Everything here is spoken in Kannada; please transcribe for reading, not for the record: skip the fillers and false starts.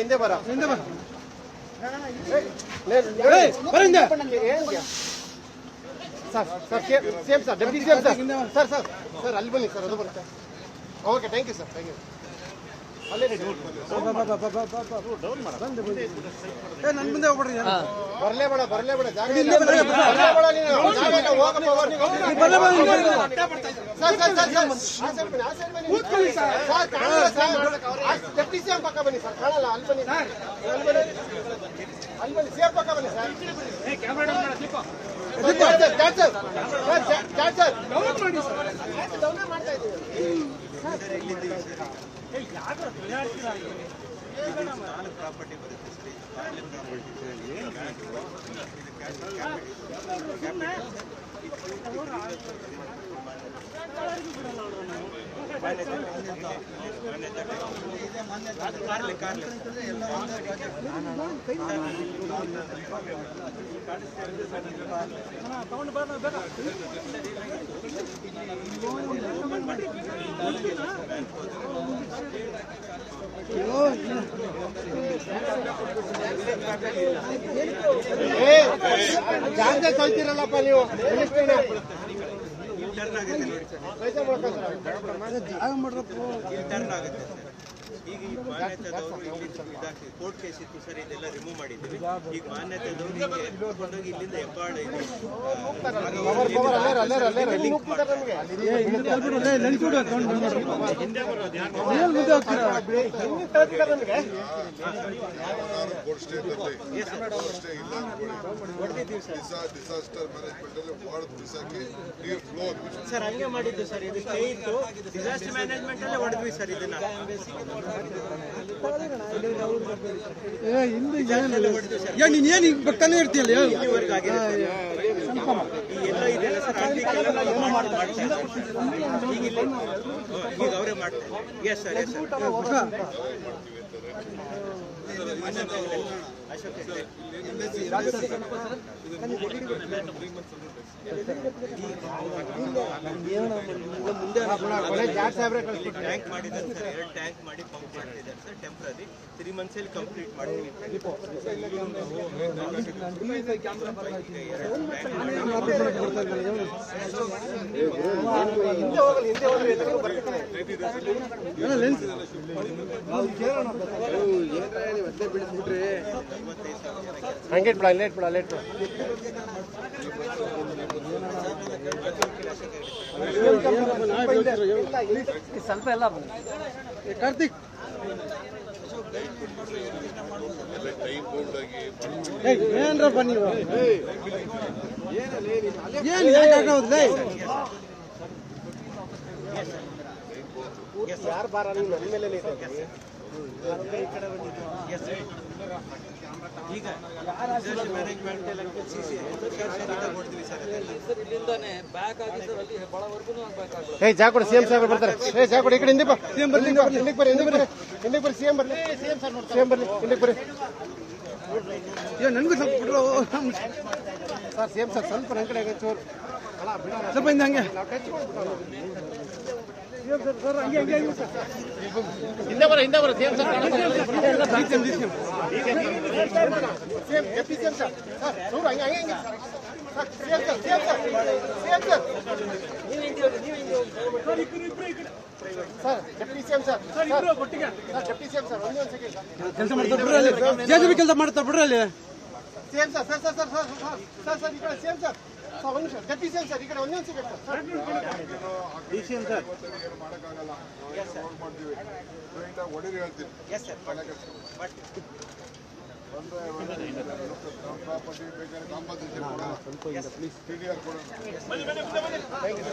ಹಿಂದೆ ಬರ sir sir same sir deputy same sir sir sir sir ಅಲ್ಲಿ ಬನ್ನಿ ಸರ್ ಅದು ಬರುತ್ತೆ okay thank you sir thank you ಅಲ್ಲೇ ನನ್ನ ಮುಂದೆ ಹೋಗ್ಬಿಡ್ರಿ ಬರಲೇಬೇಡ ಜಾಗ ಡೆಪ್ಟಿ ಸಿಎಂ ಪಕ್ಕ ಬನ್ನಿ ಸರ್ ಕಾಣಲ್ಲ ಅಲ್ಲಿ ಬನ್ನಿ ಸಿಎಂ ಪಕ್ಕ ಬನ್ನಿ ಸರ್ ಮಾಡ್ತಾ ಇದ್ದೀವಿ ಪ್ರಾಪರ್ಟಿ ಬರುತ್ತೆ ಜಾಗ ಕಳ್ತಿರಲ್ಲಪ್ಪ ನೀವು ಜಾಗ ಮಾಡ್ರಪ್ಪ ಇಂಟರ್ನ್ ಆಗುತ್ತೆ ಸರ್. ಈಗ ಈ ಮಾನ್ಯತೆದವರು ಇಲ್ಲಿ ಕೋರ್ಟ್ ಕೇಸ್ ಇತ್ತು ಸರ್, ಇದೆಲ್ಲ ರಿಮೂವ್ ಮಾಡಿದ್ದೀವಿ. ಈಗ ಮಾನ್ಯತೆದವರು ಕೊಂಡೋಗಿ ಇಲ್ಲಿಂದ ಹೆಬ್ಬಾಳ ಇದೆ ಸರ್, ಹಂಗೆ ಮಾಡಿದ್ದು ಸರ್. ಇದು ಸ್ಟೇ ಇತ್ತು, ಡಿಸಾಸ್ಟರ್ ಮ್ಯಾನೇಜ್ಮೆಂಟ್ ಅಲ್ಲೇ ಹೊಡೆದ್ವಿ ಸರ್ ಇದನ್ನ. ನೀನೇನು ಈಗ ಬರ್ತಾನೆ ಇರ್ತೀಯಲ್ಲ ಇಲ್ಲಿವರೆಗೂ ಆಗಿದೆ ಸರ್. ಈ ಎಲ್ಲ ಇದೆಲ್ಲ ಸರ್ ಆಗ್ಲಿಕ್ಕೆಲ್ಲ ನಾವು ಮಾಡ್ತಾರೆ. ಈಗ ಅವರೇ ಮಾಡ್ತಾರೆ. Yes sir, yes sir. Tank ಮಾಡಿದ್ದಾರೆ ಸರ್, 2 ಟ್ಯಾಂಕ್ ಮಾಡಿ ಪಂಪ್ ಮಾಡ್ತಿದ್ದಾರೆ ಸರ್. ಟೆಂಪ್ರರಿ 3 months ಅಲ್ಲಿ ಕಂಪ್ಲೀಟ್ ಮಾಡ್ತೀವಿ. ಹಂಗೆ ಲೇಟ್ ಬಿಡ ಸ್ವಲ್ಪ ಎಲ್ಲ ಕಾರ್ತಿಕ್ ಏನ್ರಪ್ಪ ನೀವು ಏನು ಯಾಕಾಗೋದ್ಲೇ ಯಾರು ಬಾರ ನೀವು ನನ್ನ ಮೇಲೆ ಈಗ ಮ್ಯಾನೇಜ್ಮೆಂಟ್ ಎಲ್ಲ ಕೊಡ್ತೀವಿ ಸರ್. ಇಲ್ಲಿಂದಾನೆ ಬ್ಯಾಕ್ ಆಗಿ ಸರ್ ಅಲ್ಲಿ ಬಳವರೆಗೂ ಆಗ್ಬೇಕಾಗ್ತದೆ. ಹೇ ಜಾ ಕೊಡಿ ಸಿಎಂ ಸಾಹೇಬ್ ಬರ್ತಾರೆ. ಹೇ ಜಾ ಕೊಡಿ, ಈ ಕಡೆ ಹಿಂದೆ ಬಾ. ಸಿಎಂ ಬರ್ಲಿ, ಹಿಂದಕ್ಕೆ ಬರ್ರಿ ಸಿಎಂ ಬರ್ಲಿ, ಹಿಂದಕ್ಕೆ ಬರ್ರಿ. ನನಗೂ ಸ್ವಲ್ಪ ಬಿಡ್ರು ಸರ್ ಸಿಎಂ ಸರ್ ಸ್ವಲ್ಪ ನನ್ನ ಕಡೆ ಚೂರು ಸ್ವಲ್ಪ ಹಿಂದೆ ಹಂಗೆ ಹಿಂದೆ ಬರ CM sir deputy CM sir ಚೂರು ಹಂಗೆ CM sir deputy CM sir deputy CM sir ಒಂದೇ ಒಂದು ಸೆಕೆಂಡ್ ಕೆಲಸ ಮಾಡ್ತಾರೆ ಬಿಡ್ರಿ ಅಲ್ಲಿ ಜೆಸಿಬಿ ಕೆಲಸ ಮಾಡ್ತಾರೆ ಬಿಡ್ರಿ ಅಲ್ಲಿ ಸಿಎಂ ಸರ್ ಸರ್ ಈ ಕಡೆ ಸಿಎಂ ಸರ್ ಒಂದು ನಿಮಿಷ ಡೆಪ್ಟಿ ಸಿಎಂ ಸರ್ ಈ ಕಡೆ ಒಂದೇ ಒಂದು second sir D CM sir ಮಾಡೋಕ್ಕಾಗಲ್ಲ ಮಾಡ್ತೀವಿ ಹೊಡಿರಿ ಹೇಳ್ತೀನಿ. ಎಸ್ ಸರ್ ಪ್ರಾಪರ್ಟಿ ಬೇಕಾದ್ರೆ ಕಾಂಪನ್ಸೇಷನ್ ಕೊಡೋಣ, TDR ಕೊಡೋಣ.